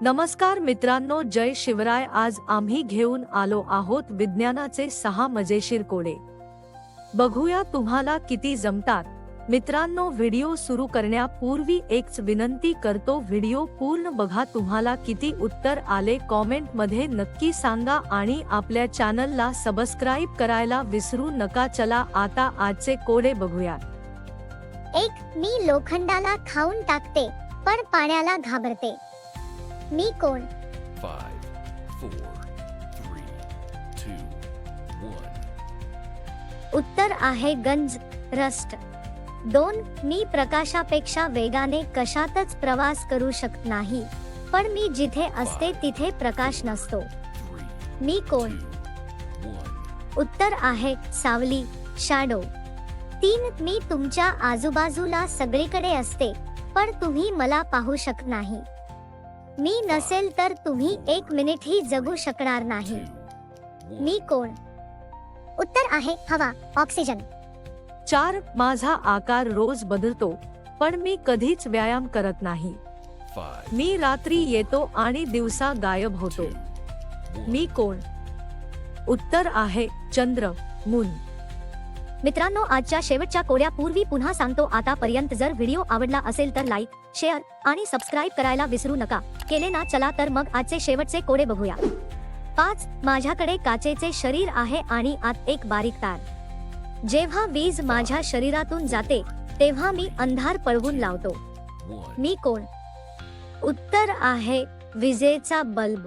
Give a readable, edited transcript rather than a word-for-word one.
नमस्कार मित्रांनो, जय शिवराय। आज आम्ही घेऊन आलो आहोत विज्ञानाचे 6 मजेशीर कोडे। बघूया तुम्हाला किती जमतात। मित्रांनो, व्हिडिओ सुरू करण्यापूर्वी एकच विनंती करतो, व्हिडिओ पूर्ण बघा। तुम्हाला किती उत्तर आले कॉमेंट मध्ये नक्की सांगा आणि आपल्या चॅनलला सबस्क्राइब करायला विसरू नका। चला आता आजचे कोडे बघूया। 1. मी लोखंडाला खाऊन टाकते पण पाण्याला घाबरते। मी कोण? 5, 4, 3, 2, 1. उत्तर आहे गंज, रस्ट। 2. मी प्रकाशापेक्षा वेगाने कशातच प्रवास करू शकत नाही, पण मी जिथे असते तिथे प्रकाश नसतो। 3, मी कोण? 2, 1. उत्तर आहे सावली, शॅडो। 3. मी तुमच्या आजूबाजूला सगळीकडे असते, पण तुम्ही मला पाहू शकत नाही। मी नसेल तर तुम्ही 1 मिनिटही जगू शकणार नाही। 2, 1. मी कोण? उत्तर आहे हवा, ऑक्सिजन। 4. माझा आकार रोज बदलतो, पण मी कधीच व्यायाम करत नाही। 5, मी रात्री येतो आणि दिवसा गायब होतो। 2, 1. मी कोण? उत्तर आहे चंद्र, मून। मित्रांनो, आजच्या शेवटच्या कोड्यापूर्वी पुन्हा सांगतो, आतापर्यंत जर व्हिडिओ आवडला असेल तर लाईक, शेअर आणि सबस्क्राइब करायला विसरू नका। केले ना? चला तर मग आजचे शेवटचे कोडे बघूया। 5. माझ्याकडे काचेचे शरीर आहे आणि आत एक बारीक तार। जेव्हा वीज माझ्या शरीरातून जाते तेव्हा मी अंधार पळवून लावतो। 1. मी कोण? उत्तर आहे विजेचा बल्ब।